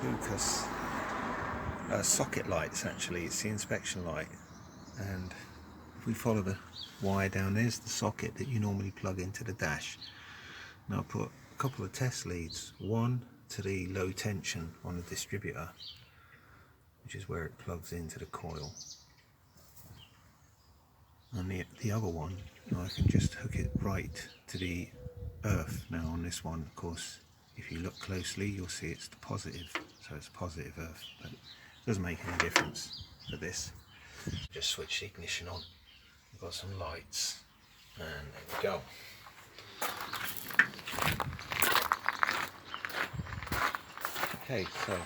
focus socket lights. Actually, it's the inspection light, and if we follow the wire down, there's the socket that you normally plug into the dash. Now I'll put a couple of test leads, one to the low tension on the distributor, which is where it plugs into the coil, and the other one I can just hook it right to the earth. Now on this one, of course, if you look closely, you'll see it's the positive, so it's positive earth, but it doesn't make any difference for this. Just switch the ignition on. We've got some lights, and there we go. Okay, so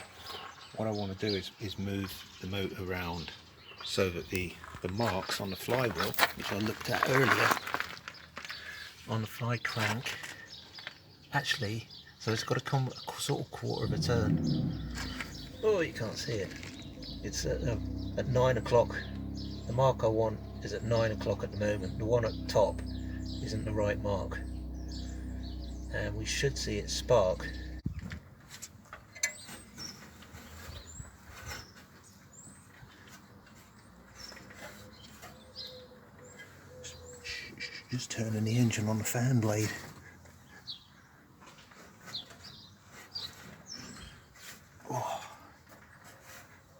what I want to do is move the motor around so that the marks on the flywheel, which I looked at earlier, on the fly crank, actually, so it's got to come a sort of quarter of a turn. Oh, you can't see it. It's at 9 o'clock. The mark I want is at 9 o'clock at the moment. The one at the top isn't the right mark, and we should see it spark. Just turning the engine on the fan blade. Oh,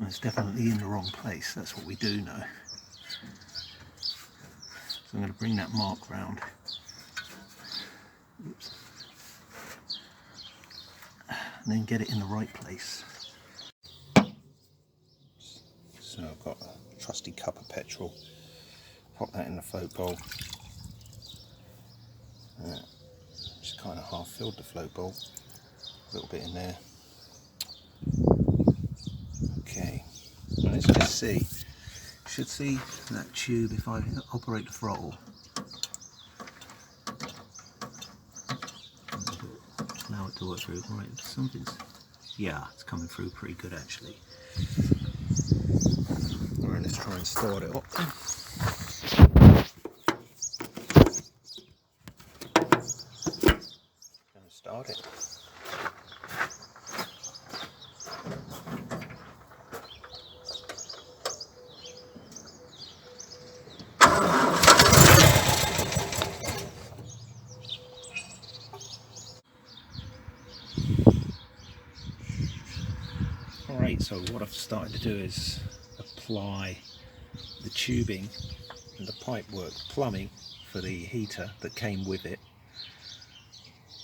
it's definitely in the wrong place. That's what we do know. So I'm going to bring that mark round. Oops. And then get it in the right place. So I've got a trusty cup of petrol. Pop that in the float bowl. Just kind of half filled the float bowl, a little bit in there. Okay, now let's just see. You should see that tube if I operate the throttle. Allow it to work through. Right, something's, yeah, it's coming through pretty good actually. Alright, let's try and start it up. Start it. Alright, so what I've started to do is apply the tubing and the pipework plumbing for the heater that came with it.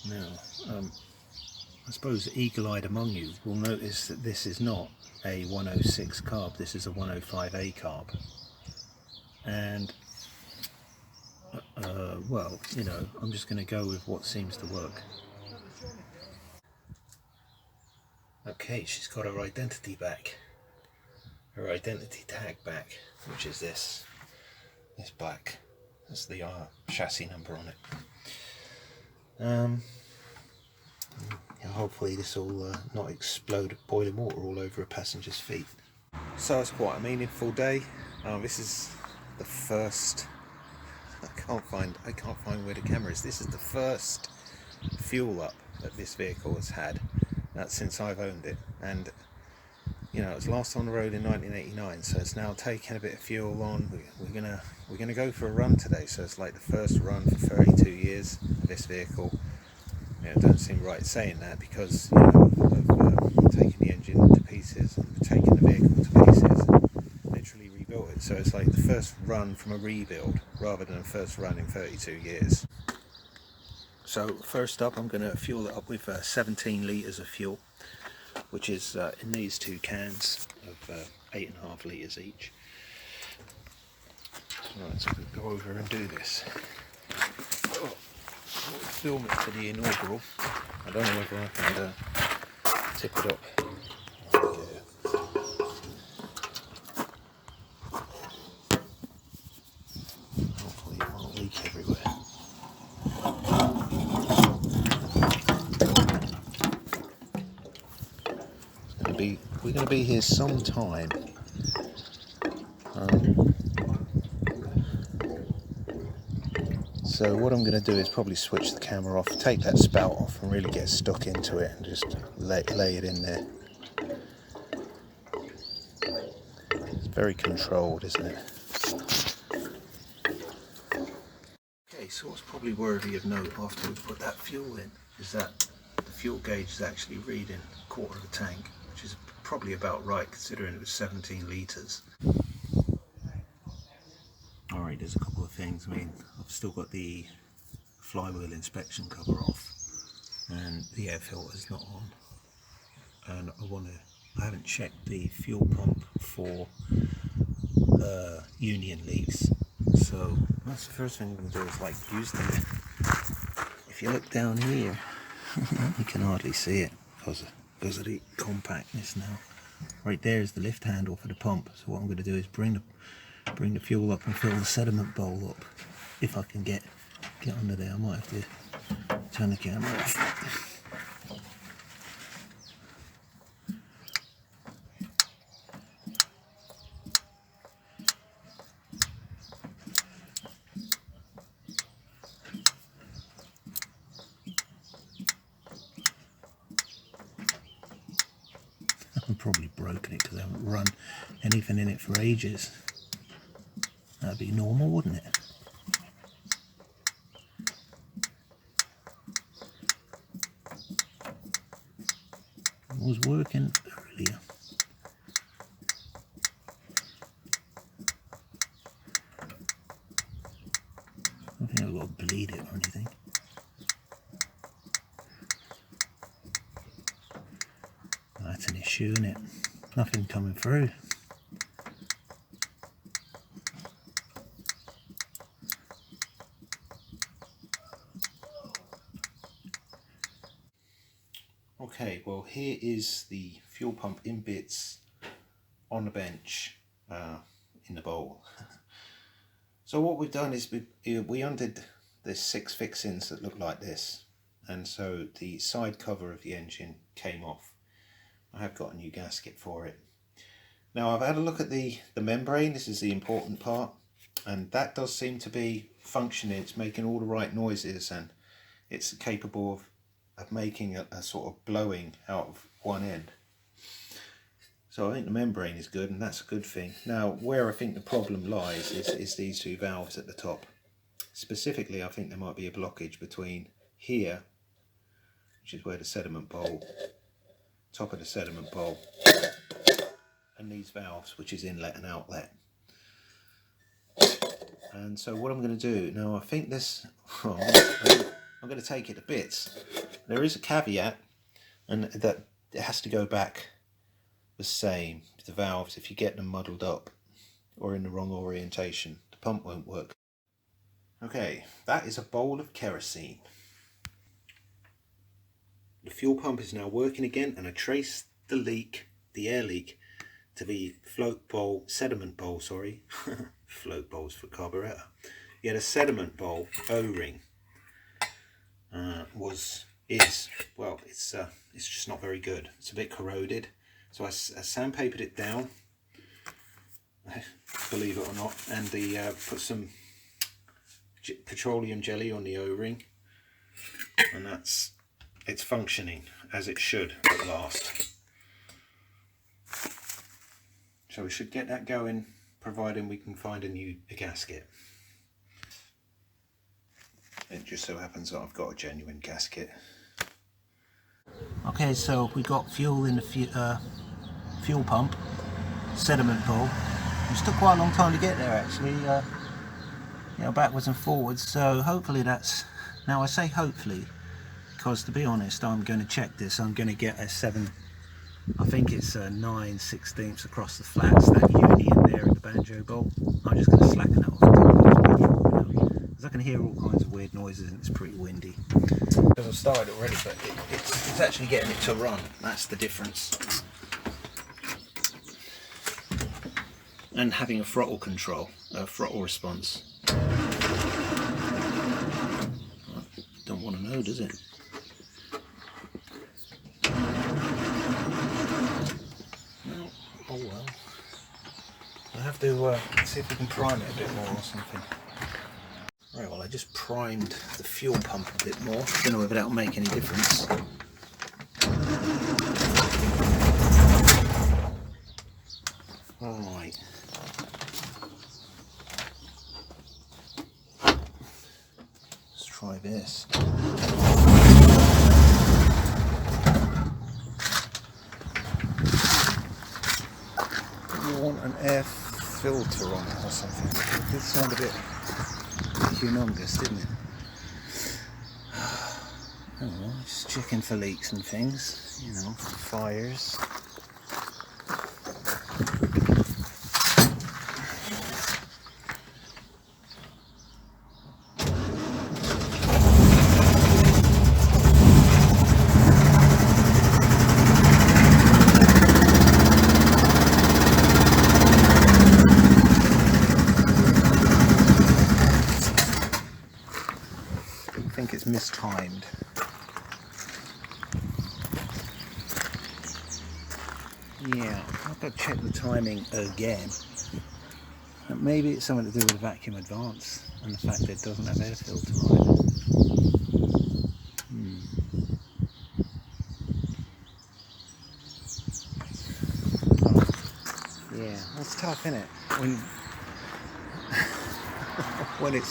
Now, I suppose the eagle-eyed among you will notice that this is not a 106 carb, this is a 105A carb. And, well, you know, I'm just going to go with what seems to work. Okay, she's got her identity back, her identity tag back, which is this black. That's the chassis number on it. Hopefully this will not explode boiling water all over a passenger's feet. So it's quite a meaningful day. This is the first. I can't find where the camera is. This is the first fuel up that this vehicle has had since I've owned it, and you know, it was last on the road in 1989, so it's now taken a bit of fuel on. We're gonna go for a run today, so it's like the first run for 32 years of this vehicle. You know, it doesn't seem right saying that because, you know, I've taken the engine to pieces and taken the vehicle to pieces and literally rebuilt it, so it's like the first run from a rebuild rather than the first run in 32 years. So first up, I'm going to fuel it up with 17 litres of fuel, which is in these two cans of 8.5 litres each. Right, so we'll go over and do this. Oh, I'll film it for the inaugural. I don't know whether I can tip it up. Hopefully it won't leak everywhere. We're going to be here some time. So what I'm going to do is probably switch the camera off, take that spout off and really get stuck into it and just lay it in there. Very controlled, isn't it? Okay, so what's probably worthy of note after we put that fuel in is that the fuel gauge is actually reading a quarter of a tank, which is probably about right considering it was 17 litres. Alright, there's a couple of things. I mean, I've still got the flywheel inspection cover off and the air filter's not on, and I haven't checked the fuel pump for union leaks, so that's the first thing I'm going to do is like use them. If you look down here, you can hardly see it because of the compactness now. Right there is the lift handle for the pump, so what I'm going to do is bring the fuel up and fill the sediment bowl up. If I can get under there, I might have to turn the camera off. I've probably broken it because I haven't run anything in it for ages. That'd be normal, wouldn't it? It was working earlier. I don't think I've got to bleed it or anything. That's an issue, isn't it? Nothing coming through. Okay, well here is the fuel pump in bits on the bench in the bowl. So what we've done is we undid the 6 fixings that look like this, and so the side cover of the engine came off. I have got a new gasket for it. Now I've had a look at the membrane. This is the important part, and that does seem to be functioning. It's making all the right noises and it's capable of making a sort of blowing out of one end. So I think the membrane is good, and that's a good thing. Now where I think the problem lies is these 2 valves at the top. Specifically, I think there might be a blockage between here, which is where the sediment bowl, top of the sediment bowl, and these valves, which is inlet and outlet. And so what I'm going to do now, I think this, I'm going to take it to bits. There is a caveat, and that it has to go back the same. The valves, if you get them muddled up or in the wrong orientation, the pump won't work. Okay, that is a bowl of kerosene. The fuel pump is now working again, and I traced the leak, the air leak, to the sediment bowl, sorry. Float bowls for carburetor. You had a sediment bowl O-ring. Well, it's just not very good. It's a bit corroded. So I sandpapered it down, believe it or not, and put some petroleum jelly on the O-ring, and it's functioning as it should at last. So we should get that going, providing we can find a gasket. It just so happens that I've got a genuine gasket. Okay, so we got fuel in the fuel pump, sediment bowl. It took quite a long time to get there actually, backwards and forwards, so hopefully that's, now I say hopefully because to be honest I'm going to check this. I'm going to get a 7, I think it's a 9/16 across the flats, that union there in the banjo bolt. I'm just going to slacken that off because I can hear all kinds of weird noises and it's pretty windy. Because I've started already, but it's actually getting it to run. That's the difference. And having a throttle control, a throttle response. Don't want to know, does it? No. Oh well. I have to see if we can prime it a bit more or something. Right, well I just primed the fuel pump a bit more. Don't know whether that'll make any difference. Alright, try this. You want an air filter on it or something. It did sound a bit humongous, didn't it? Oh well, just checking for leaks and things, you know, fires. I think it's mistimed. Yeah, I've got to check the timing again. Maybe it's something to do with the vacuum advance and the fact that it doesn't have air filter on it. Yeah, it's tough, isn't it? When it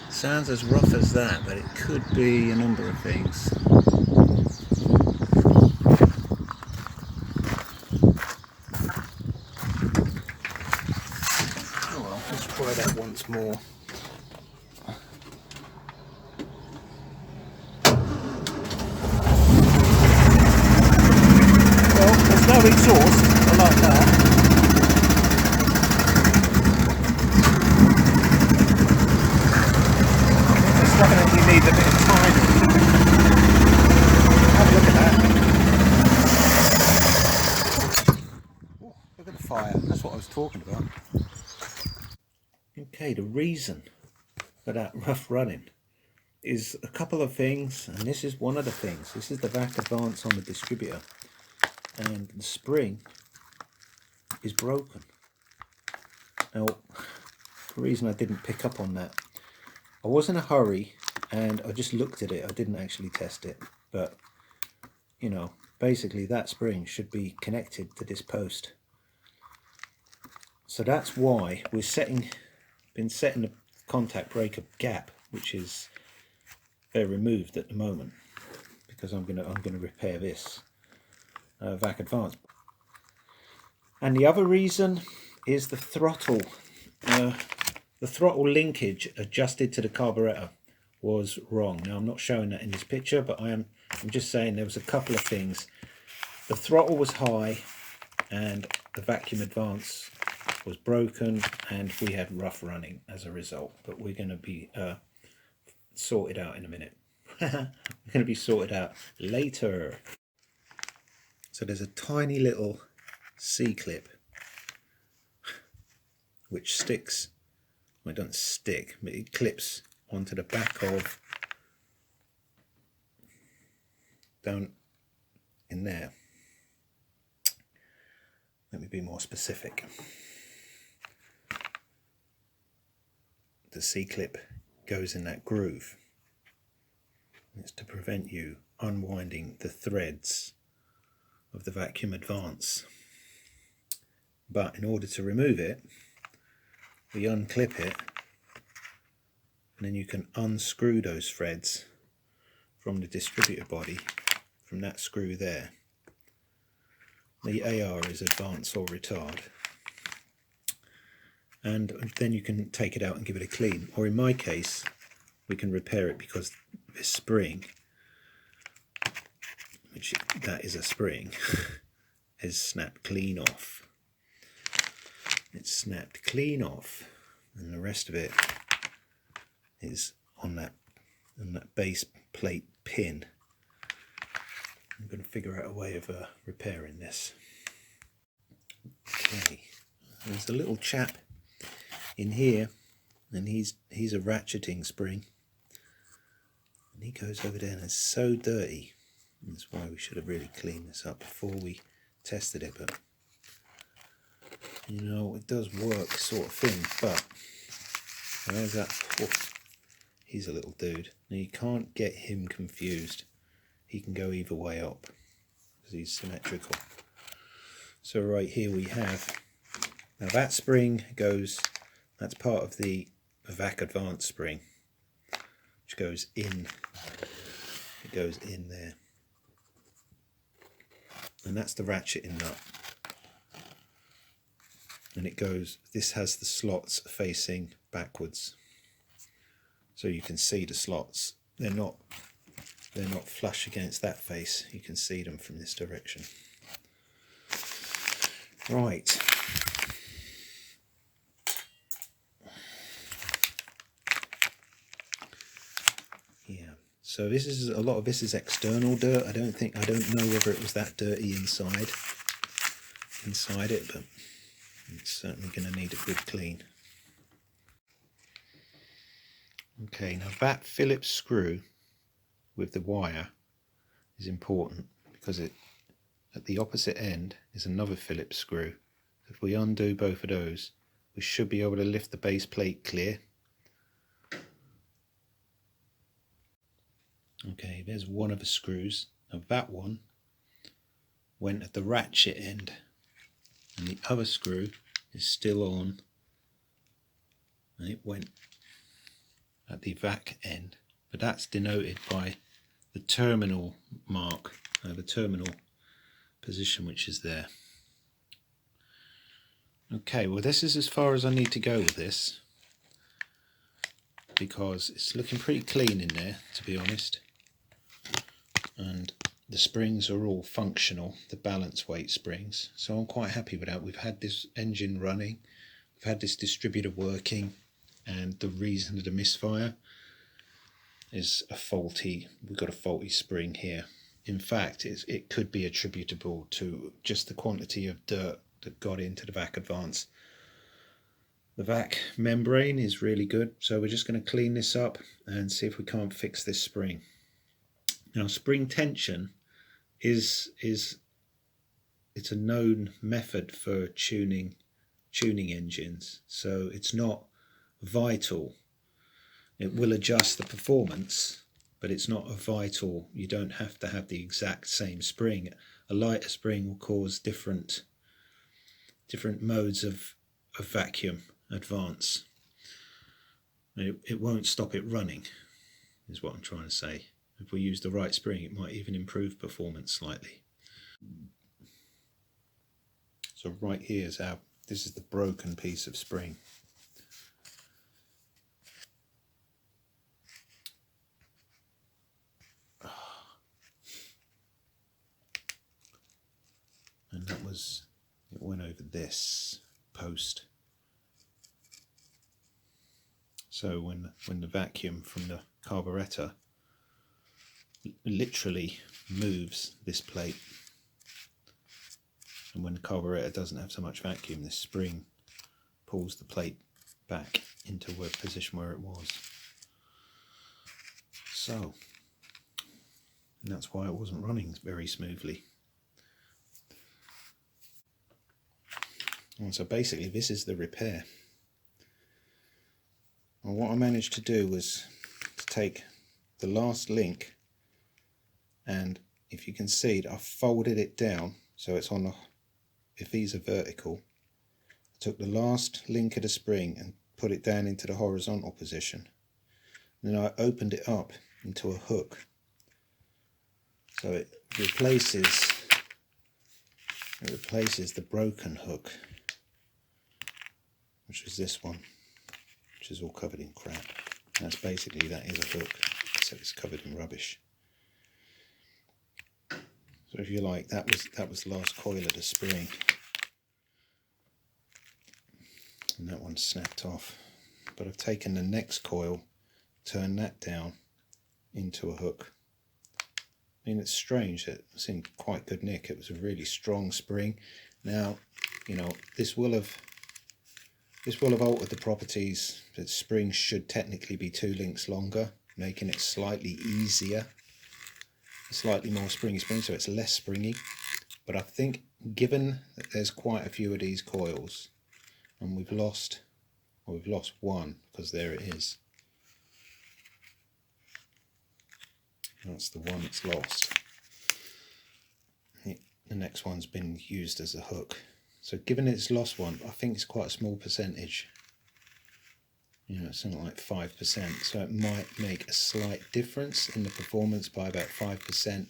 sounds as rough as that, but it could be a number of things. Oh well, let's try that once more. Well, there's no exhaust, I like that. It's definitely need a bit of time. Have a look at that. Oh, look at the fire, that's what I was talking about. Okay, the reason for that rough running is a couple of things, and this is one of the things. This is the vac advance on the distributor, and the spring is broken. Now, the reason I didn't pick up on that, I was in a hurry and I just looked at it. I didn't actually test it, but you know, basically that spring should be connected to this post. So that's why we're been setting the contact breaker gap, which is removed at the moment, because I'm gonna repair this vac advance. And the other reason is the throttle. The throttle linkage adjusted to the carburetor was wrong. Now I'm not showing that in this picture, but I'm just saying there was a couple of things. The throttle was high and the vacuum advance was broken, and we had rough running as a result. But we're going to be sorted out in a minute. We're going to be sorted out later. So there's a tiny little C-clip which sticks, well, it doesn't stick, but it clips onto the back of, down in there. Let me be more specific. The C-clip goes in that groove. It's to prevent you unwinding the threads of the vacuum advance. But in order to remove it, we unclip it, and then you can unscrew those threads from the distributor body, from that screw there. The AR is advance or retard, and then you can take it out and give it a clean, or in my case we can repair it, because this spring, which that is a spring, is snapped clean off. It's snapped clean off, and the rest of it is on that base plate pin. I'm going to figure out a way of repairing this. Okay, there's a little chap in here, and he's a ratcheting spring, and he goes over there and it's so dirty. That's why we should have really cleaned this up before we tested it, but you know, it does work, sort of thing. But there's that. Oh, he's a little dude. Now you can't get him confused. He can go either way up because he's symmetrical. So right here we have, now that spring goes, that's part of the vac advance spring, which goes in. It goes in there, and that's the ratcheting nut. And it goes. This has the slots facing backwards, so you can see the slots. They're not flush against that face. You can see them from this direction. Right. Yeah. So this is a lot of this is external dirt. I don't know whether it was that dirty inside it, but it's certainly going to need a good clean. Okay, now that Phillips screw with the wire is important because at the opposite end is another Phillips screw. If we undo both of those, we should be able to lift the base plate clear. Okay, there's one of the screws. Now that one went at the ratchet end, and the other screw is still on, and it went at the vac end, but that's denoted by the terminal mark, the terminal position which is there. Okay, well this is as far as I need to go with this, because it's looking pretty clean in there, to be honest, and the springs are all functional, the balance weight springs, so I'm quite happy with that. We've had this engine running, we've had this distributor working, and the reason of the misfire is we've got a faulty spring here. In fact, it could be attributable to just the quantity of dirt that got into the vac advance. The vac membrane is really good, so we're just going to clean this up and see if we can't fix this spring. Now, spring tension it's a known method for tuning engines, so it's not vital. It will adjust the performance, but it's not a vital. You don't have to have the exact same spring. A lighter spring will cause different modes of vacuum advance. It won't stop it running, is what I'm trying to say. If we use the right spring, it might even improve performance slightly. So right here is this is the broken piece of spring. And it went over this post. So when the vacuum from the carburetor literally moves this plate, and when the carburetor doesn't have so much vacuum, this spring pulls the plate back into a position where it was. So that's why it wasn't running very smoothly. And so basically this is the repair. And what I managed to do was to take the last link, and if you can see, I folded it down so it's on if these are vertical, I took the last link of the spring and put it down into the horizontal position. And then I opened it up into a hook. So it replaces the broken hook, which is this one, which is all covered in crap. And that's basically, that is a hook, so it's covered in rubbish. So if you like, that was the last coil of the spring, and that one snapped off. But I've taken the next coil, turned that down into a hook. I mean, it's strange that it's in quite good nick. It was a really strong spring. Now, you know, this will have altered the properties. The spring should technically be 2 links longer, making it slightly easier, slightly more springy spring, so it's less springy. But I think, given that there's quite a few of these coils, and we've lost one, because there it is. That's the one that's lost. The next one's been used as a hook. So given it's lost one, I think it's quite a small percentage. you know, something like 5%, so it might make a slight difference in the performance by about 5%,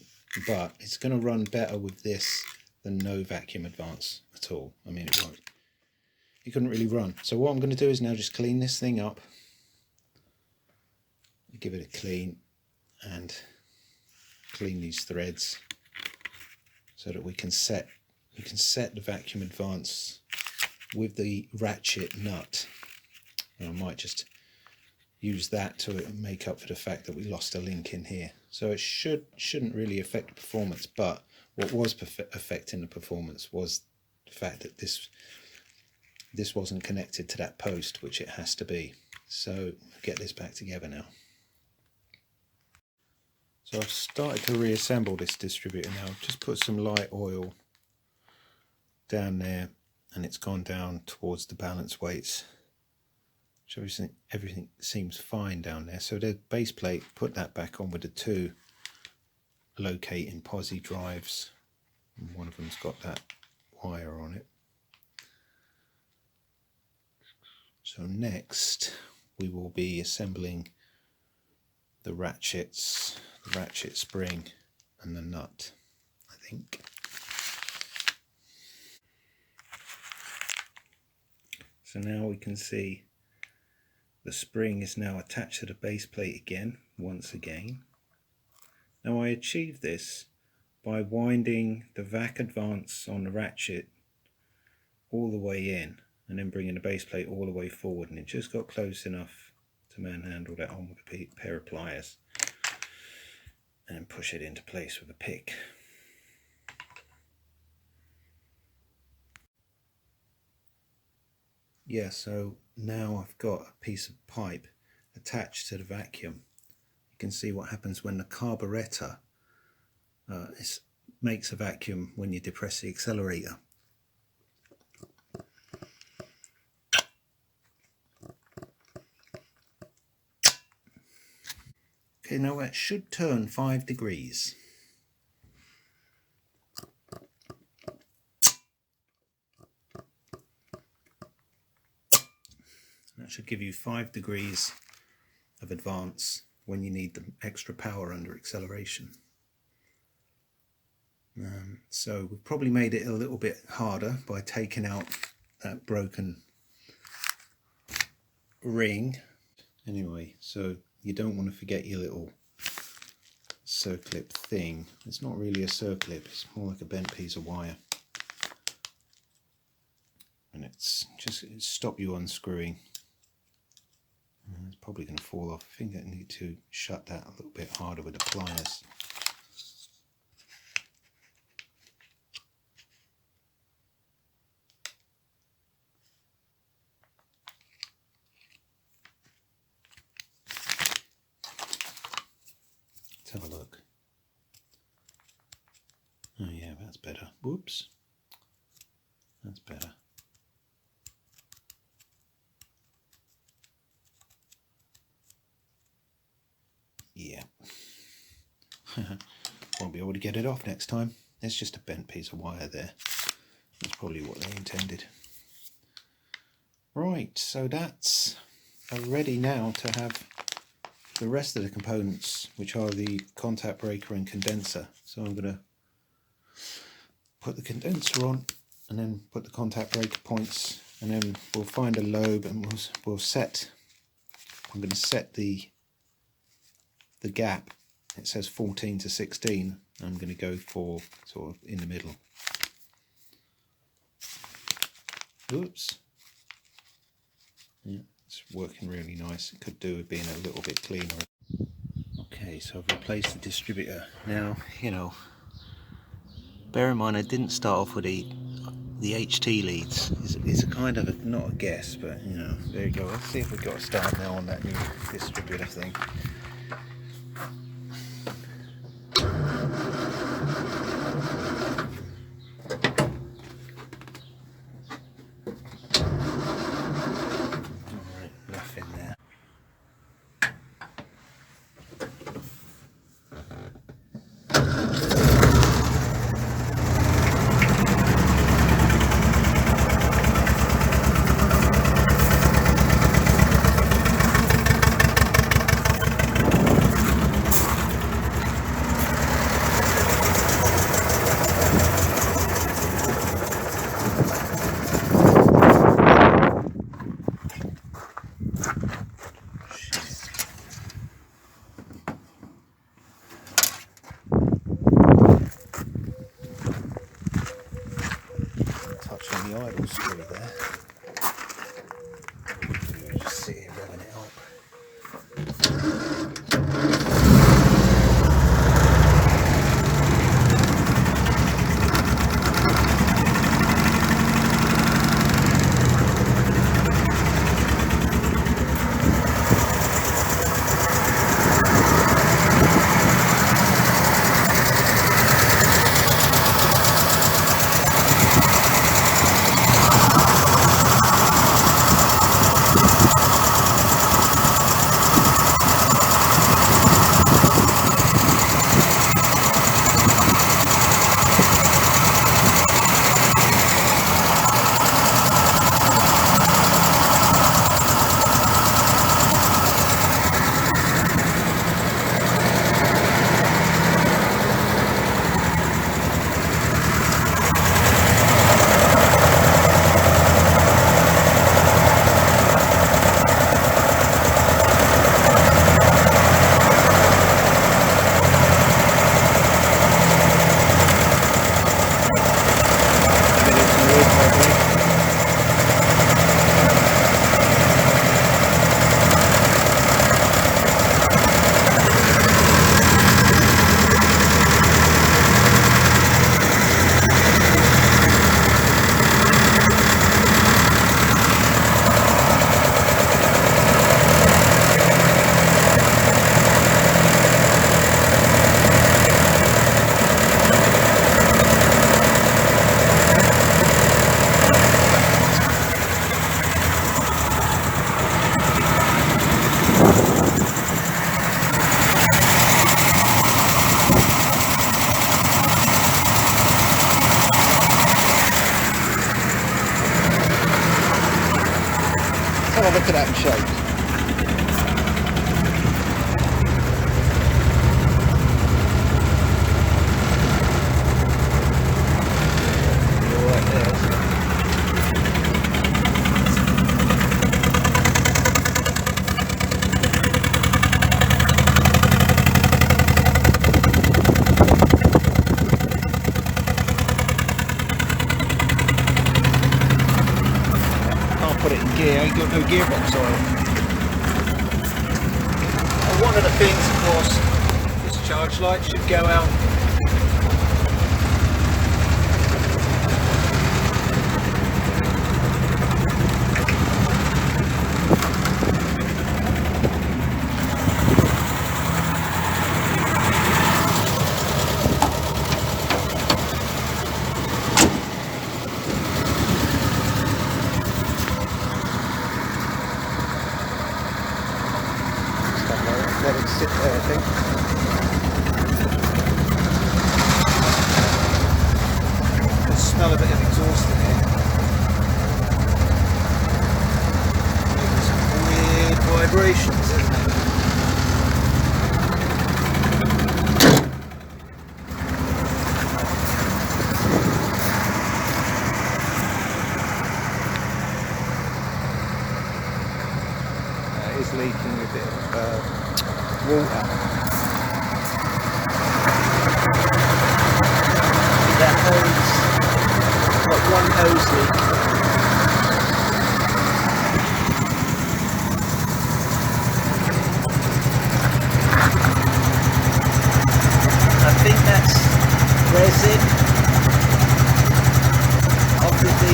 but it's going to run better with this than no vacuum advance at all. I mean, it won't. You couldn't really run. So what I'm going to do is now just clean this thing up, give it a clean, and clean these threads so that we can set the vacuum advance with the ratchet nut. And I might just use that to make up for the fact that we lost a link in here. So it shouldn't really affect performance, but what was affecting the performance was the fact that this wasn't connected to that post, which it has to be. So I'll get this back together now. So I've started to reassemble this distributor now. I've just put some light oil down there, and it's gone down towards the balance weights. So everything seems fine down there. So the base plate, put that back on with the two locating posi drives. And one of them's got that wire on it. So next we will be assembling the ratchets, the ratchet spring and the nut, I think. So now we can see the spring is now attached to the base plate again, once again. Now I achieved this by winding the vac advance on the ratchet all the way in and then bringing the base plate all the way forward, and it just got close enough to manhandle that on with a pair of pliers and then push it into place with a pick. Yeah, so now I've got a piece of pipe attached to the vacuum. You can see what happens when the carburetor makes a vacuum when you depress the accelerator. Okay, now it should turn 5 degrees. That should give you 5 degrees of advance when you need the extra power under acceleration. So we've probably made it a little bit harder by taking out that broken ring. Anyway, so you don't want to forget your little circlip thing. It's not really a circlip, it's more like a bent piece of wire. And it's stop you unscrewing. It's probably going to fall off. I think I need to shut that a little bit harder with the pliers. Let's have a look. Oh yeah, that's better. Whoops. That's better. Yeah. Won't be able to get it off next time. It's just a bent piece of wire there. That's probably what they intended. Right, so that's ready now to have the rest of the components, which are the contact breaker and condenser. So I'm going to put the condenser on and then put the contact breaker points, and then we'll find a lobe and we'll set. I'm going to set the gap. It says 14 to 16. I'm going to go for sort of in the middle. Oops. Yeah, it's working really nice. It could do with being a little bit cleaner. Okay, so I've replaced the distributor. Now, you know, bear in mind I didn't start off with the HT leads. It's a kind of a, not a guess, but you know, there you go. Let's see if we've got a start now on that new distributor thing. shake. Put it in gear, ain't got no gearbox oil. And one of the things, of course, this charge light should go out. Let it sit there, I think. The smell a bit of exhaust in here. Making some weird vibrations, isn't it? It is leaking a bit of water. That hose, got one hose leak. I think that's resin after the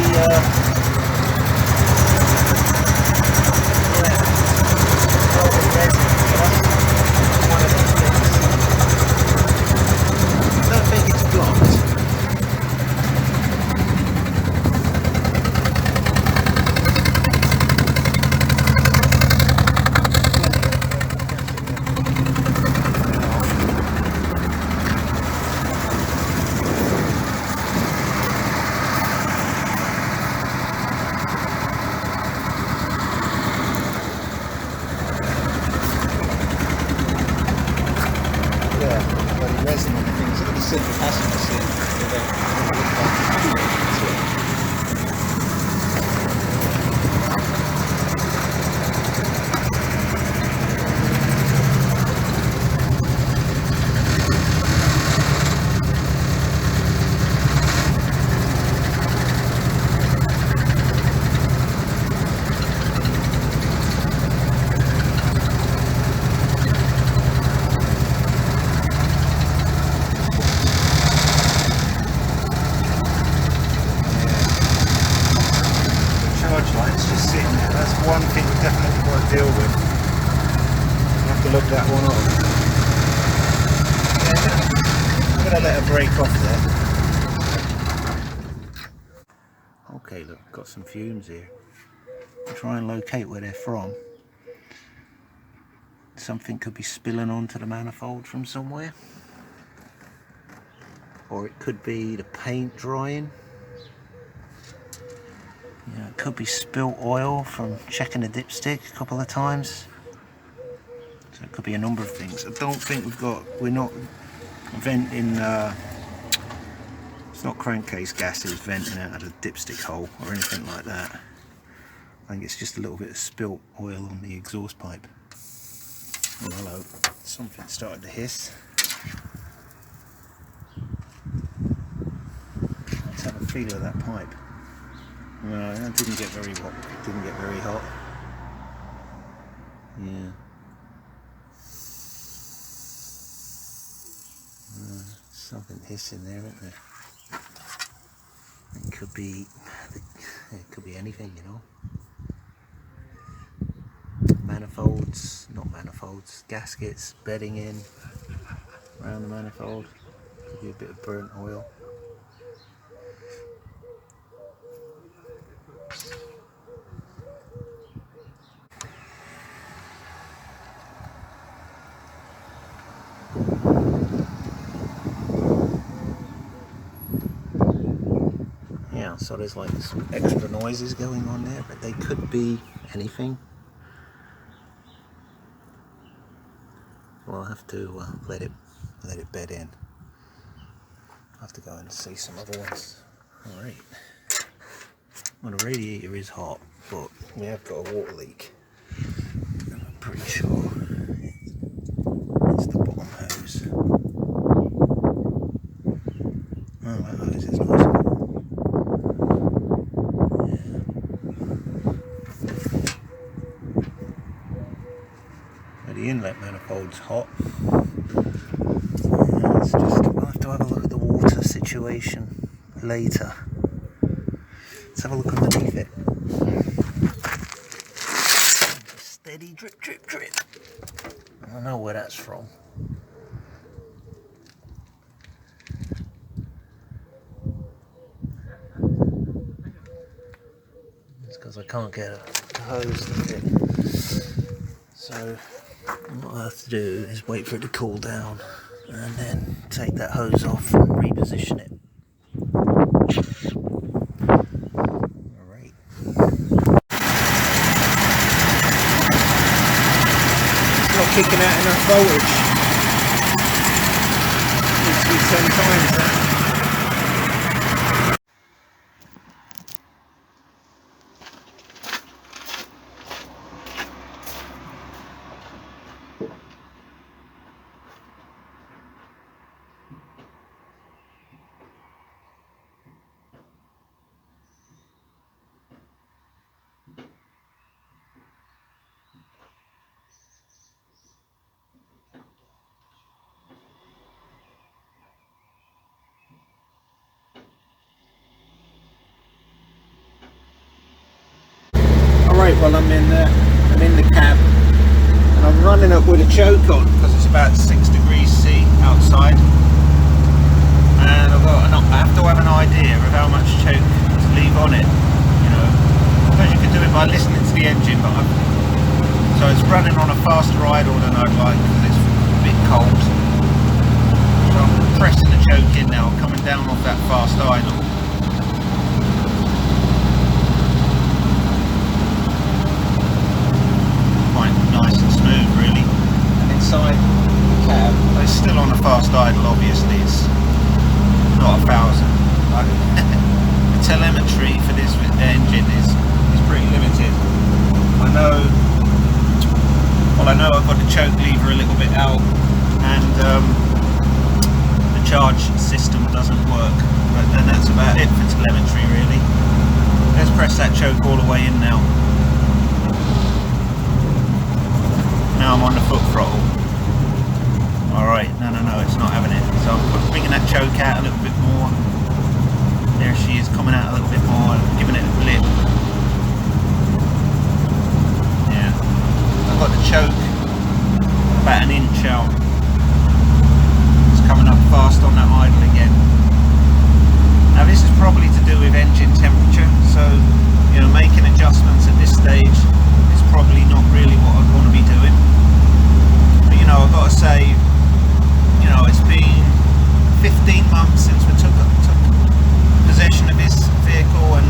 resin on the things. Look at the central passenger seat. One thing we definitely want to deal with. I'll have to look that one off. Yeah, I'm going to let her break off there. Okay, look, got some fumes here. I'll try and locate where they're from. Something could be spilling onto the manifold from somewhere. Or it could be the paint drying. Yeah, it could be spilt oil from checking the dipstick a couple of times. So it could be a number of things. I don't think we're not venting, it's not crankcase gases venting out of the dipstick hole or anything like that. I think it's just a little bit of spilt oil on the exhaust pipe. Oh, hello. Something started to hiss. Let's have a feel of that pipe. No, that didn't get very hot. Didn't get very hot. Yeah. Something hissing there, isn't there? It could be anything, you know. Manifolds, not manifolds, gaskets, bedding in around the manifold. Could be a bit of burnt oil. Yeah, so there's like some extra noises going on there, but they could be anything. Well, I'll have to let it bed in. I'll have to go and see some other ones. Alright. Well, the radiator is hot, but we have got a water leak. And I'm pretty sure it's the bottom hose. Oh, that hose is nice. Yeah. The inlet manifold's hot. It's just, I'll have to have a look at the water situation later. Let's have a look underneath it. Steady drip, drip, drip. I don't know where that's from. It's because I can't get a hose to fit. So what I have to do is wait for it to cool down and then take that hose off and reposition it. Alright. It's not kicking out enough voltage. Needs to be 10 times that. Alright, well I'm in the cab and I'm running up with a choke on because it's about 6 degrees C outside, and I have to have an idea of how much choke to leave on it. You know, I suppose you could do it by listening to the engine, but so it's running on a faster idle than I'd like because it's a bit cold. So I'm pressing the choke in now, coming down off that fast idle. Nice and smooth, really. And inside the cab, it's still on a fast idle, obviously. It's not 1,000. The telemetry for this engine is pretty limited. I know I've got the choke lever a little bit out, and the charge system doesn't work. And that's about it for telemetry, really. Let's press that choke all the way in now. Now I'm on the foot throttle. Alright, no, it's not having it. So I'm bringing that choke out a little bit more. There she is, coming out a little bit more, giving it a blip. Yeah. I've got the choke about an inch out. It's coming up fast on that idle again. Now this is probably to do with engine temperature, so you know, making adjustments at this stage is probably not really what I'd want to be doing. But you know, I've got to say, you know, it's been 15 months since we took possession of this vehicle, and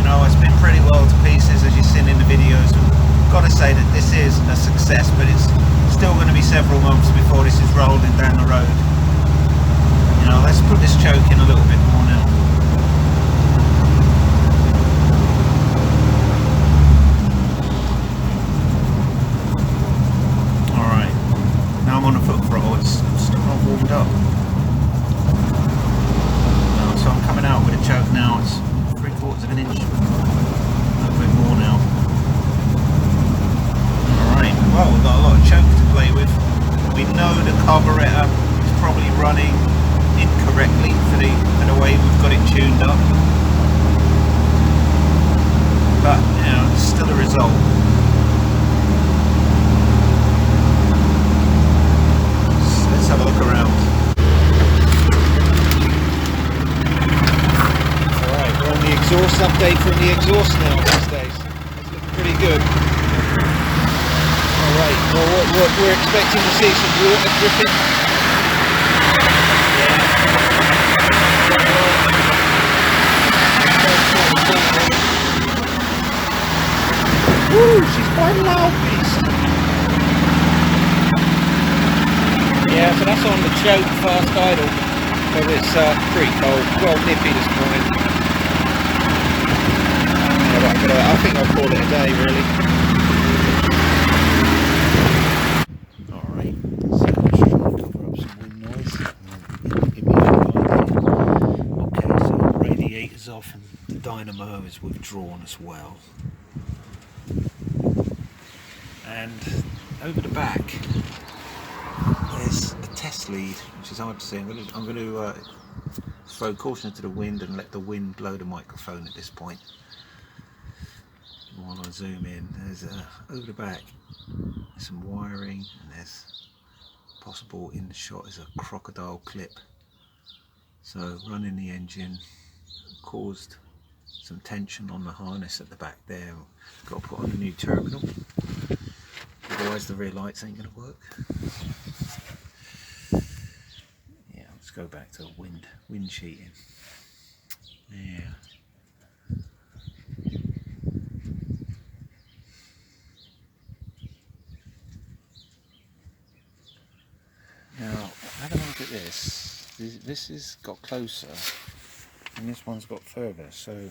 you know, it's been pretty well to pieces, as you've seen in the videos. I've got to say that this is a success, but it's still going to be several months before this is rolling down the road. You know, let's put this choke in a little bit more now. Alright, now I'm on the foot throttle, it's still not warmed up. So I'm coming out with a choke now, it's 3/4 of an inch. A little bit more now. Alright, well, we've got a lot of choke to play with. We know the carburetor is probably running incorrectly for the way we've got it tuned up. But, you know, it's still a result. Let's have a look around. Alright, we're on the exhaust update from the exhaust now these days. It's looking pretty good. Alright, well what we're expecting to see some water dripping. Woo, she's quite a loud beast. Yeah, so that's on the choke fast idle, but it's pretty cold, well nippy this morning. I think I'll call it a day really. Alright, so let's try and cover up some wind noise. Okay, so the radiator's off and the dynamo is withdrawn as well. And over the back there's a test lead, which is hard to see. I'm going to throw caution to the wind and let the wind blow the microphone at this point. While I zoom in, there's over the back some wiring, and there's possible in the shot is a crocodile clip. So running the engine caused some tension on the harness at the back there. Got to put on a new terminal, otherwise the rear lights ain't going to work. Yeah, let's go back to wind sheeting. Yeah. Now, have a look at this. This has got closer, and this one's got further. So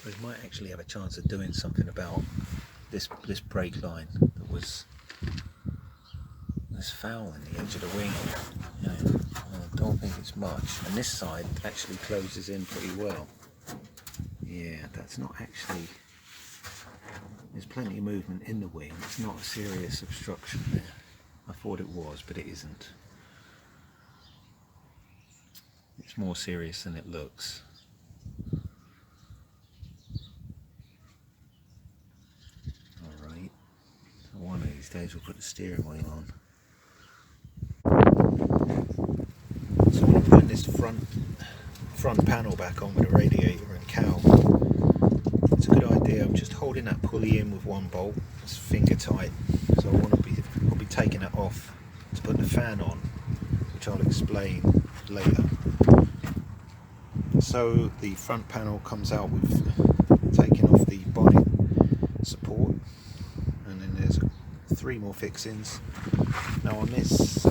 we might actually have a chance of doing something about this brake line that was fouling the edge of the wing. You know, I don't think it's much, and this side actually closes in pretty well. Yeah, that's not actually. There's plenty of movement in the wing. It's not a serious obstruction there. I thought it was, but it isn't. It's more serious than it looks. Alright, so one of these days we'll put the steering wheel on. So I'm putting this front panel back on with a radiator and cowl. It's a good idea. I'm just holding that pulley in with one bolt. It's finger tight. So I'll be taking it off to put the fan on, which I'll explain later. So the front panel comes out with taking off the bonnet support, and then there's 3 more fixings. Now on this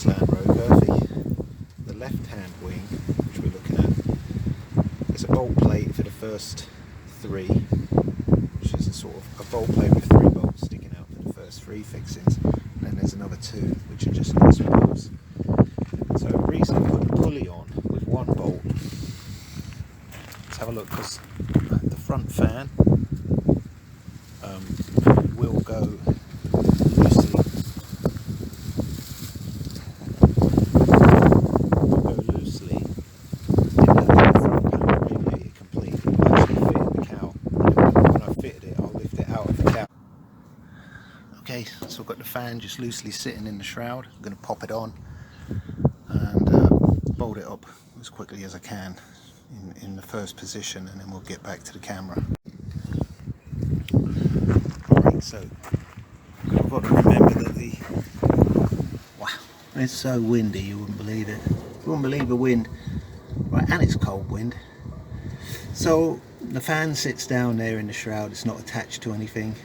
Land Rover, the left-hand wing, which we're looking at, there's a bolt plate for the first 3, which is a sort of a bolt plate with 3 bolts sticking out for the first 3 fixings, and then there's another 2 which are just nice bolts. So the reason I put the pulley on with 1 bolt, let's have a look, because the front fan will go loosely. In the front panel radiator completely. I actually fitted the cowl. When I fitted it, I'll lift it out of the cowl. Okay, so I've got the fan just loosely sitting in the shroud. I'm going to pop it on and bolt it up as quickly as I can in the first position, and then we'll get back to the camera. Alright, so I've got to remember that wow, it's so windy you wouldn't believe it. You wouldn't believe the wind. Right, and it's cold wind. So the fan sits down there in the shroud, it's not attached to anything.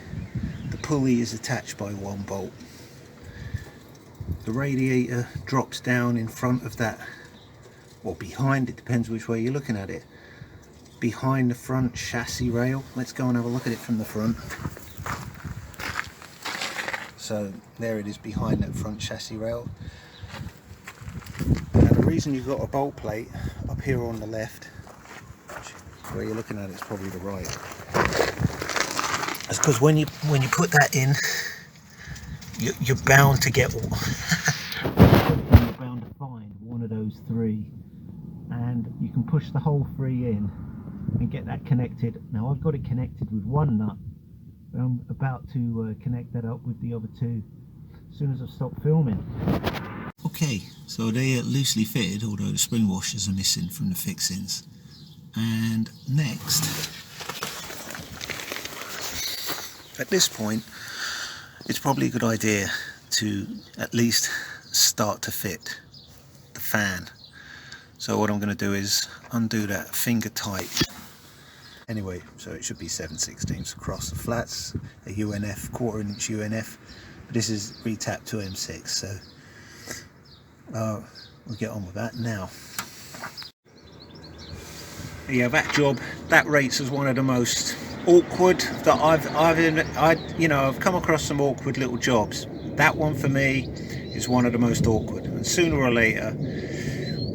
The pulley is attached by 1 bolt. The radiator drops down in front of that, or behind, it depends which way you're looking at it, behind the front chassis rail. Let's go and have a look at it from the front. So there it is behind that front chassis rail. Now the reason you've got a bolt plate up here on the left, where you're looking at it's probably the right, is because when you put that in, you're bound to get you're bound to find one of those 3, and you can push the whole 3 in and get that connected. Now I've got it connected with 1 nut, but I'm about to connect that up with the other 2 as soon as I stop filming. Okay, so they are loosely fitted, although the spring washers are missing from the fixings. And next, at this point, it's probably a good idea to at least start to fit the fan. So what I'm going to do is undo that finger tight. Anyway, so it should be 7/16 across the flats, a UNF, 1/4 inch UNF, but this is retapped to M6, so we'll get on with that now. Yeah, that job, that rates as one of the most awkward that I've come across some awkward little jobs. That one for me is one of the most awkward, and sooner or later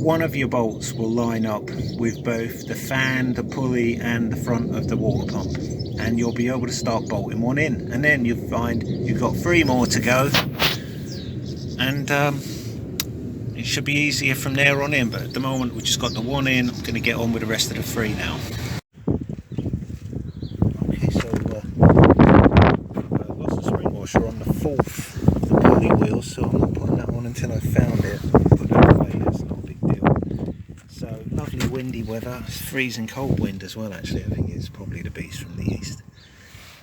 one of your bolts will line up with both the fan, the pulley and the front of the water pump, and you'll be able to start bolting one in, and then you'll find you've got 3 more to go, and it should be easier from there on in, but at the moment we've just got the 1 in. I'm going to get on with the rest of the 3 now. Okay, so I lost the spring washer on the 4th of the pulley wheel, so I'm not putting that on until I found it. Put that away, that's not a big deal. So lovely windy weather, it's freezing cold wind as well actually. I think it's probably the beast from the east.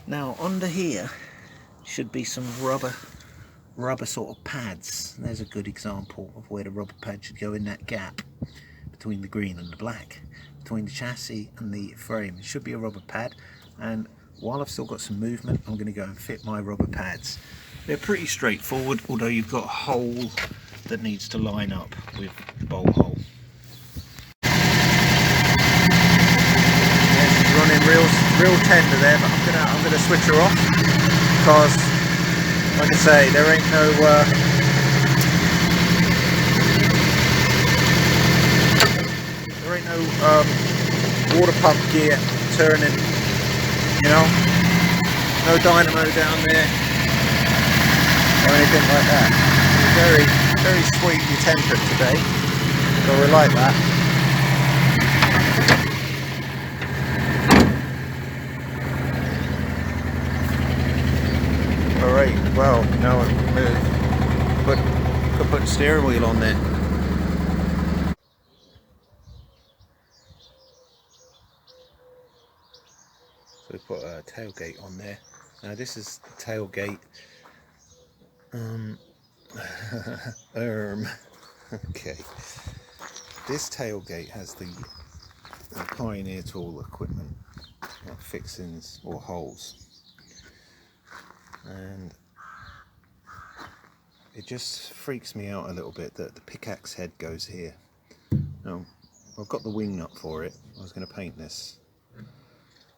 Now under here should be some rubber sort of pads. There's a good example of where the rubber pad should go, in that gap between the green and the black, between the chassis and the frame. It should be a rubber pad, and while I've still got some movement, I'm going to go and fit my rubber pads. They're pretty straightforward, although you've got a hole that needs to line up with the bolt hole. Yeah, she's running real tender there, but I'm gonna switch her off because, like I say, there ain't no water pump gear turning, you know, no dynamo down there or anything like that. Very sweetly tempered today, so we like that. Alright, well, now could put the steering wheel on there. So we put a tailgate on there. Now this is the tailgate. Okay. This tailgate has the Pioneer tool equipment, like fixings or holes. And it just freaks me out a little bit that the pickaxe head goes here. Now, I've got the wing nut for it. I was going to paint this.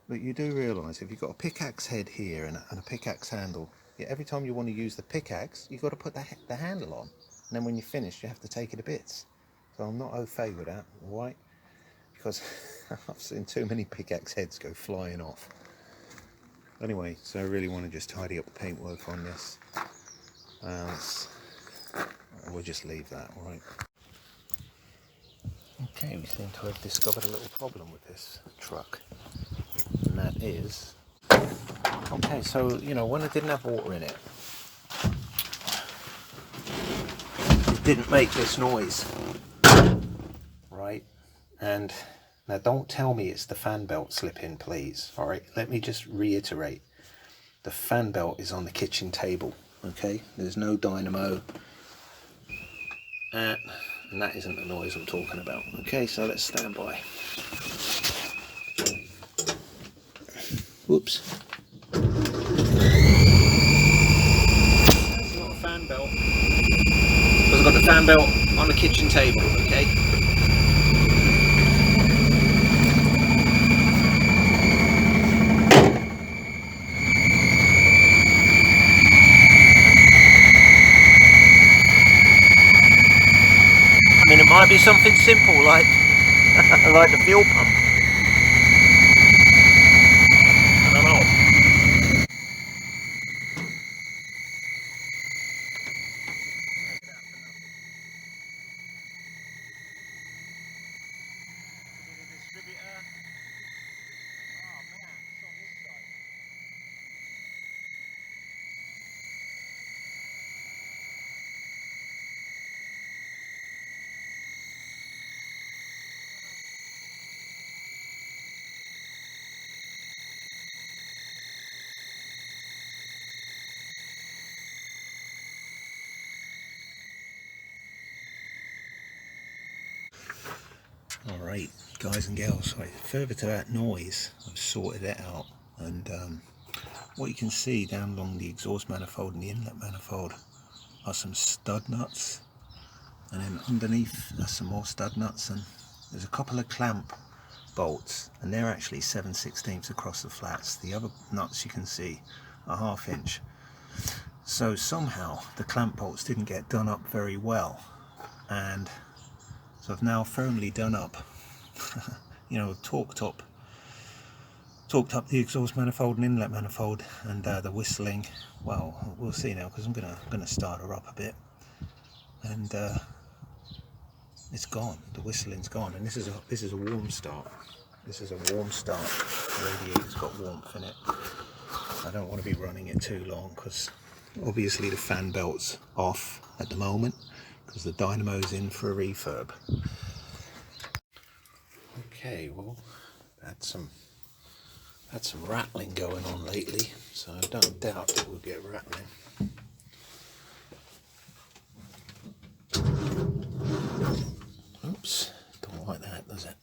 But you do realise if you've got a pickaxe head here and a pickaxe handle, every time you want to use the pickaxe, you've got to put the handle on. And then when you're finished, you have to take it to bits. So I'm not au fait with that, alright? Because I've seen too many pickaxe heads go flying off. Anyway, so I really want to just tidy up the paintwork on this. We'll just leave that, alright? Okay, we seem to have discovered a little problem with this truck. And that is... Okay, so, you know, when it didn't have water in it, it didn't make this noise. Right? And... now don't tell me it's the fan belt slipping, please. Alright, let me just reiterate. The fan belt is on the kitchen table, okay? There's no dynamo. And that isn't the noise I'm talking about. Okay, so let's stand by. Whoops. That's not a fan belt. Because I've got the fan belt on the kitchen table, okay? I mean, it might be something simple like like the fuel pump. I don't know. Alright, guys and girls, right, further to that noise, I've sorted it out, and what you can see down along the exhaust manifold and the inlet manifold are some stud nuts And then underneath are some more stud nuts, and there's a couple of clamp bolts, and they're actually 7/16 across the flats. The other nuts you can see are 1/2 inch. So somehow the clamp bolts didn't get done up very well, and so I've now firmly done up, you know, torqued up the exhaust manifold and inlet manifold, and the whistling. Well, we'll see now, because I'm gonna start her up a bit, and it's gone. The whistling's gone, and this is a warm start. This is a warm start. The radiator's got warmth in it. I don't want to be running it too long, because obviously the fan belt's off at the moment because the dynamo's in for a refurb. Okay, well, had some rattling going on lately, so I don't doubt that we'll get rattling. Oops, don't like that, does it?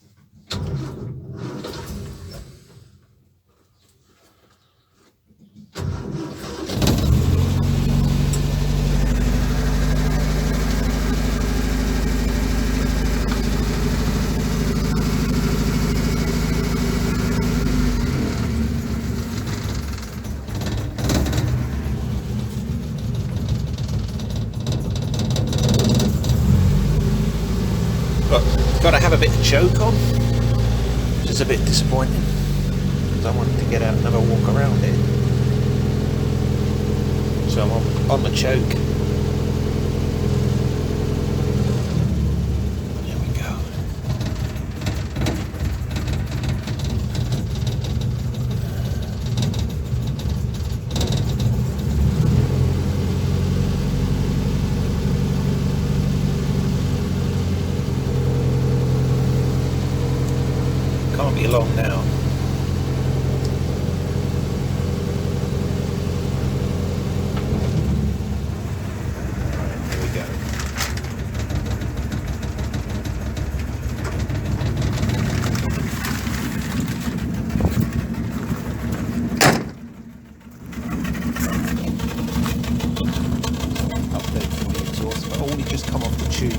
Got to have a bit of choke on, which is a bit disappointing, because I wanted to get out and have a walk around it. So I'm on the choke. There we go. Can't be long now. Right, here we go. Update from the exhaust, but only just come off the choke.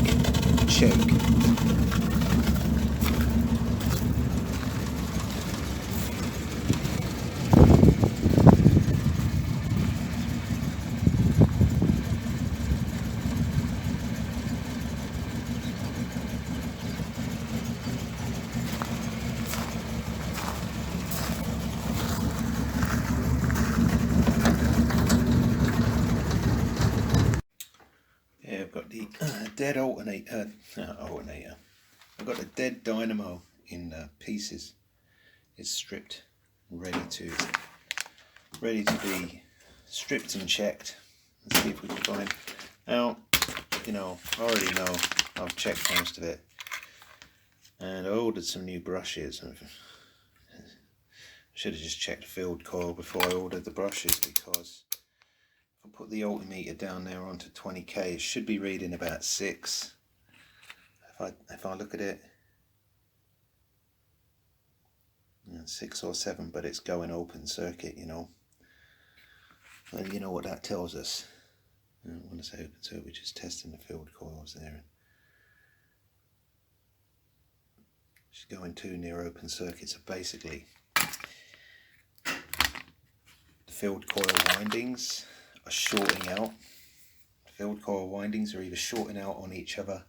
Yeah, I've got the dead alternator. I've got the dead dynamo in pieces. It's stripped, ready to be stripped and checked. Let's see if we can find. Now, you know, I already know. I've checked most of it, and I ordered some new brushes. I should have just checked the field coil before I ordered the brushes, because if I put the altimeter down there onto 20k, it should be reading about 6. If I look at it, 6 or 7, but it's going open circuit, you know. Well, you know what that tells us. When I say open circuit, we're just testing the field coils there. She's going too near open circuit, so basically the field coil windings are shorting out. The field coil windings are either shorting out on each other,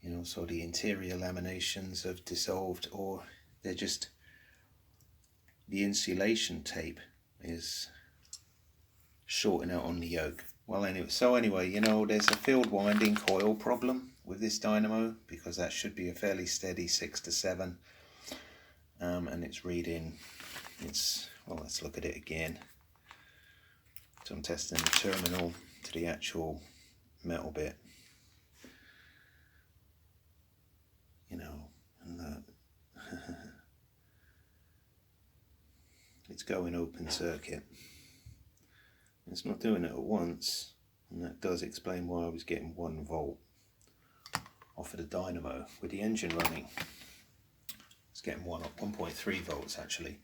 you know, so the interior laminations have dissolved, or they're just, the insulation tape is shorting out on the yoke. Well, anyway, you know, there's a field winding coil problem with this dynamo, because that should be a fairly steady 6 to 7, and it's reading, well, let's look at it again. So I'm testing the terminal to the actual metal bit, you know, and it's going open circuit. It's not doing it at once, and that does explain why I was getting 1 volt off of the dynamo with the engine running. It's getting 1.3 volts actually.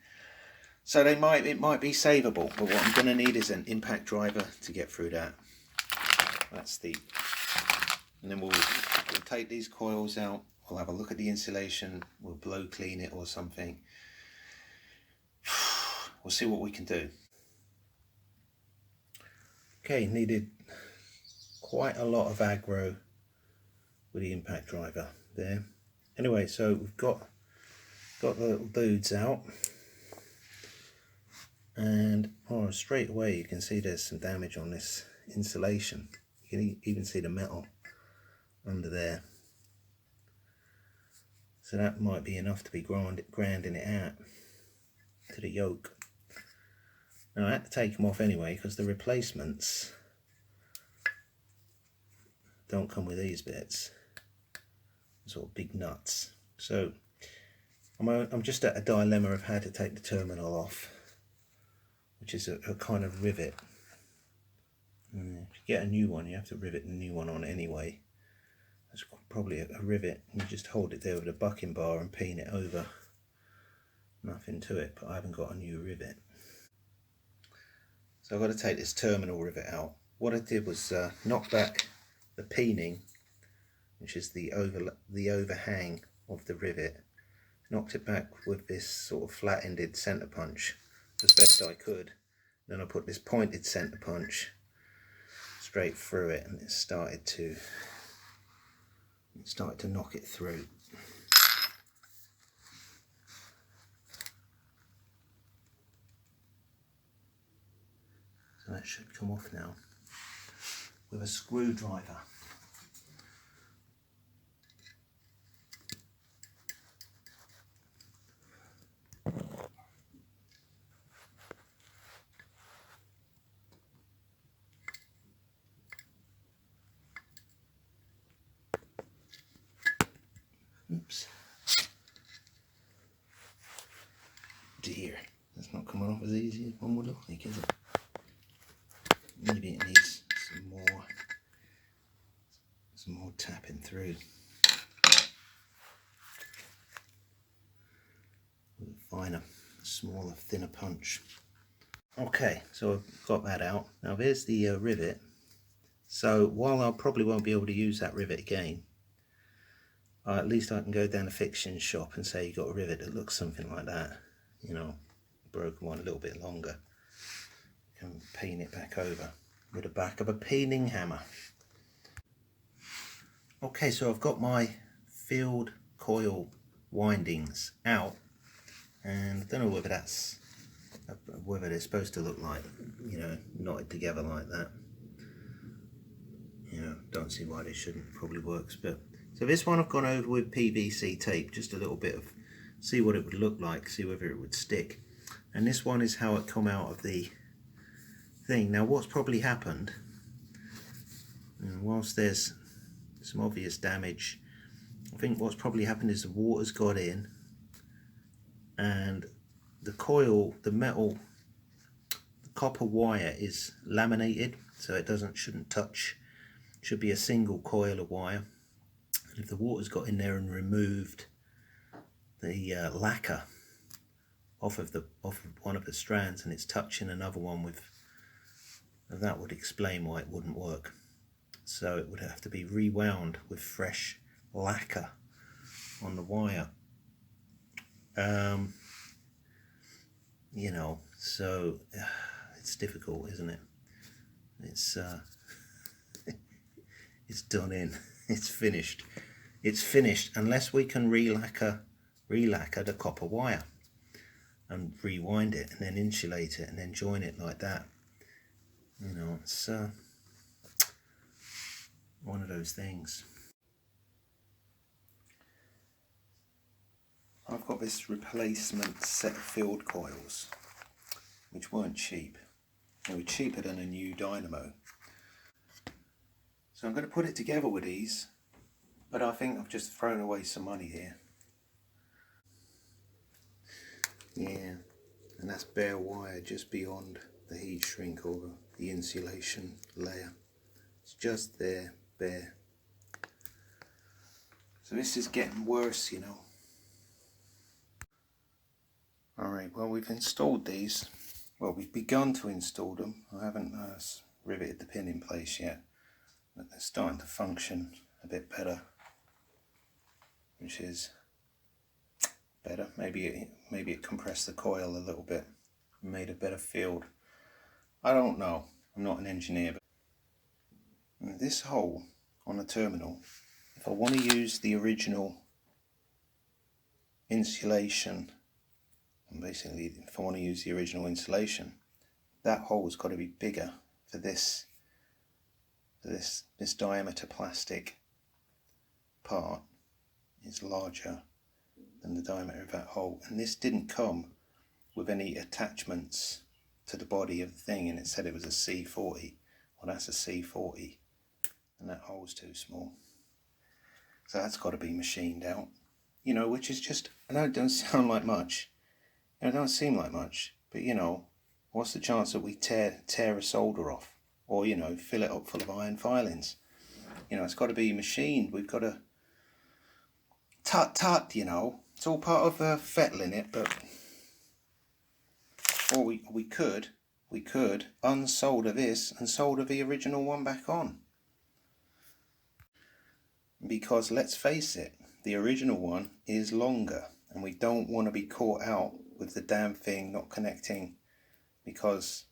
So it might be savable, but what I'm going to need is an impact driver to get through that. That's the and then we'll take these coils out, we'll have a look at the insulation, we'll blow clean it or something. We'll see what we can do. Okay, needed quite a lot of aggro with the impact driver there. Anyway, so we've got the little dudes out, and straight away you can see there's some damage on this insulation. You can even see the metal under there. So that might be enough to be grinding it out to the yoke. Now I had to take them off anyway because the replacements don't come with these bits, sort of big nuts. So I'm just at a dilemma of how to take the terminal off, which is a kind of rivet. And if you get a new one, you have to rivet the new one on anyway. That's probably a rivet. You just hold it there with a bucking bar and peen it over. Nothing to it, but I haven't got a new rivet. So I've got to take this terminal rivet out. What I did was knock back the peening, which is the overhang of the rivet. Knocked it back with this sort of flat-ended centre punch as best I could. Then I put this pointed centre punch straight through it, and it started to knock it through. So that should come off now with a screwdriver. Oops. Dear, that's not coming off as easy as one would like, is it? Maybe it needs some more tapping through with a finer, smaller, thinner punch. Okay, so I've got that out. Now there's the rivet. So while I probably won't be able to use that rivet again, at least I can go down a fixing shop and say you got a rivet that looks something like that, you know, broken one a little bit longer. You can peen it back over with the back of a peening hammer. Okay, so I've got my field coil windings out, and I don't know whether they're supposed to look like, you know, knotted together like that. You know, don't see why they shouldn't. Probably works. But so this one I've gone over with PVC tape, just a little bit of, see what it would look like, see whether it would stick. And this one is how it come out of the thing. Now what's probably happened, and whilst there's some obvious damage, I think what's probably happened is the water's got in, and the coil, the metal, the copper wire is laminated, so it shouldn't touch. Should be a single coil of wire. And if the water's got in there and removed the lacquer off of one of the strands, and it's touching another one with, that would explain why it wouldn't work. So it would have to be rewound with fresh lacquer on the wire. You know, so it's difficult, isn't it? It's it's done in. It's finished. It's finished unless we can re-lacquer the copper wire and rewind it and then insulate it and then join it like that. You know, it's one of those things. I've got this replacement set of field coils, which weren't cheap. They were cheaper than a new dynamo. So I'm going to put it together with these, but I think I've just thrown away some money here. Yeah, and that's bare wire just beyond the heat shrink or the insulation layer. It's just there, bare. So this is getting worse, you know. Alright, well we've installed these. Well, we've begun to install them. I haven't riveted the pin in place yet, but they're starting to function a bit better, which is better. Maybe it compressed the coil a little bit, made a better field. I don't know, I'm not an engineer, but this hole on the terminal, if I want to use the original insulation, and basically if I want to use the original insulation, that hole's got to be bigger for this diameter plastic part is larger than the diameter of that hole, and this didn't come with any attachments to the body of the thing, and it said it was a C40. Well, that's a C40, and that hole's too small, so that's got to be machined out, you know, which is just, I know it don't sound like much, it don't seem like much, but you know, what's the chance that we tear a solder off, or you know, fill it up full of iron filings? You know, it's got to be machined. We've got to tut, you know, it's all part of fettling it. But or we could unsolder this and solder the original one back on, because let's face it, the original one is longer, and we don't want to be caught out with the damn thing not connecting because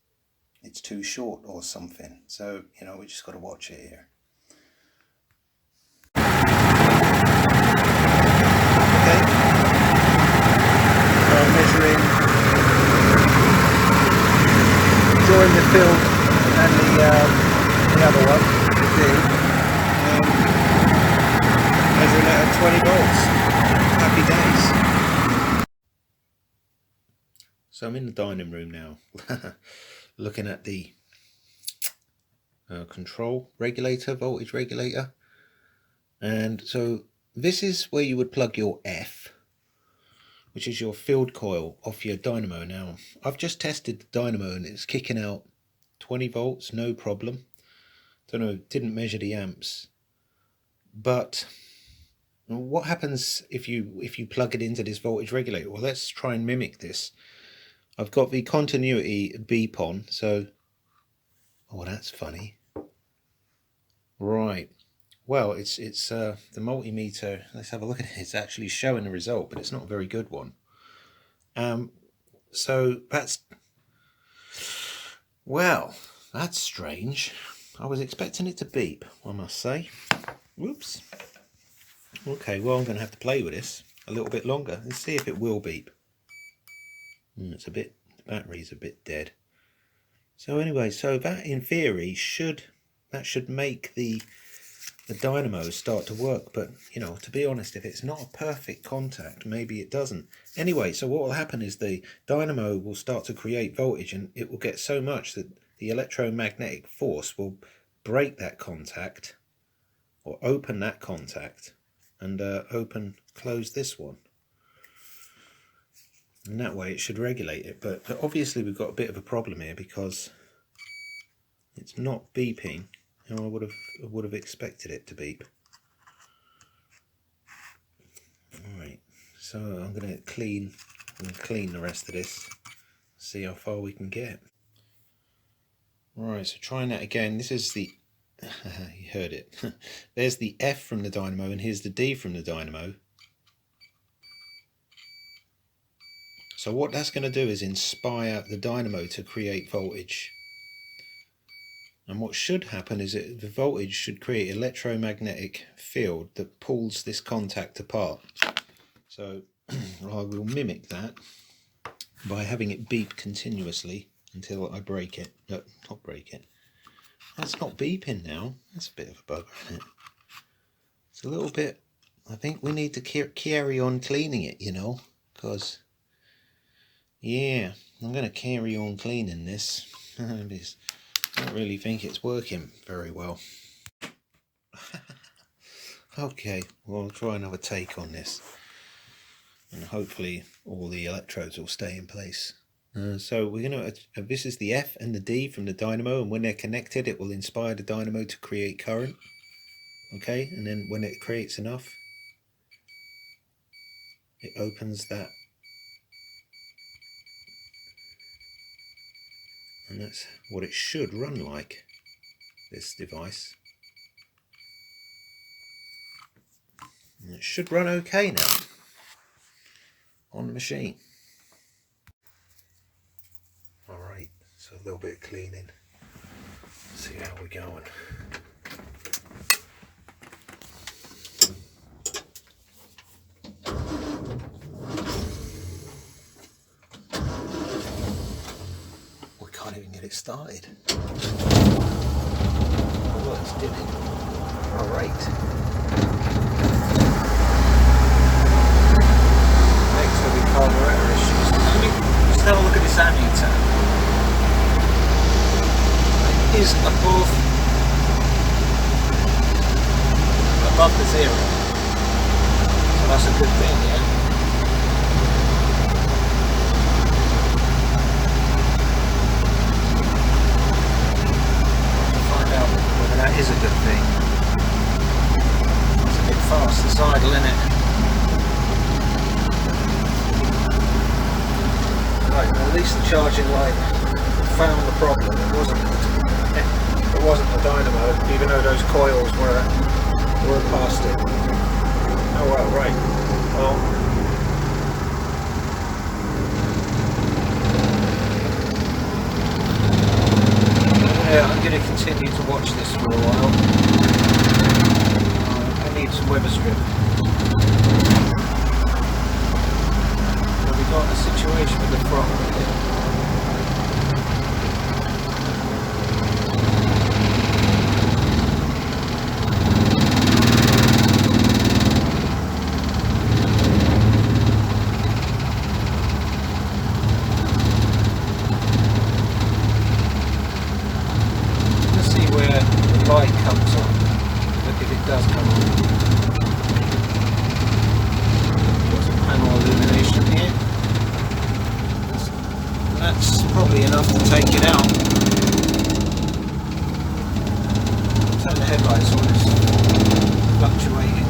it's too short or something. So you know, we just got to watch it here. Okay, so I'm measuring during the field and the other one, the D, measuring it at 20 volts. Happy days. So I'm in the dining room now, looking at the control regulator, voltage regulator, and so this is where you would plug your F, which is your field coil, off your dynamo. Now I've just tested the dynamo and it's kicking out 20 volts, no problem. Don't know, didn't measure the amps, but what happens if you plug it into this voltage regulator? Well, let's try and mimic this. I've got the continuity beep on, so oh, that's funny. Right, well, it's the multimeter, let's have a look at it. It's actually showing the result, but it's not a very good one. So that's, well, that's strange. I was expecting it to beep, I must say. Whoops. Okay, well, I'm going to have to play with this a little bit longer and see if it will beep. It's a bit, the battery's a bit dead. So anyway, so that in theory should make the dynamo start to work, but you know, to be honest, if it's not a perfect contact, maybe it doesn't. Anyway, so what will happen is the dynamo will start to create voltage, and it will get so much that the electromagnetic force will break that contact, or open that contact, and close this one, and that way it should regulate it. But obviously we've got a bit of a problem here because it's not beeping. You know, I would have expected it to beep. Alright, so I'm going to clean the rest of this, see how far we can get. Alright, so trying that again. This is the you heard it. There's the F from the dynamo, and here's the D from the dynamo. So what that's going to do is inspire the dynamo to create voltage. And what should happen is that the voltage should create an electromagnetic field that pulls this contact apart. So I will mimic that by having it beep continuously until I break it. No, not break it. That's not beeping now. That's a bit of a bugger, isn't it? It's a little bit, I think we need to carry on cleaning it, you know, because, yeah, I'm going to carry on cleaning this. I don't really think it's working very well. Okay, we'll try another take on this, and hopefully all the electrodes will stay in place. So we're going to, this is the F and the D from the dynamo, and when they're connected it will inspire the dynamo to create current. Okay, and then when it creates enough, it opens that, and that's what it should run like, this device. And it should run okay now on the machine. Alright, so a little bit of cleaning. See how we're going. We can't even get it started. Oh, look, it's dimming. Alright. Next will be carburetor issues. Just have a look at this ammeter. It is above the zero. So that's a good thing, yeah? Find out whether that is a good thing. It's a bit fast, it's idle, isn't it? Right, well, at least the charging light found the problem. It wasn't the dynamo, even though those coils were past it. Oh well, right. Well, yeah, I'm going to continue to watch this for a while. I need some weather strip. So we got a situation with the throttle here. Light comes on, look if it does come on. Got some panel illumination here. That's probably enough to take it out. Turn the headlights on, it's fluctuating.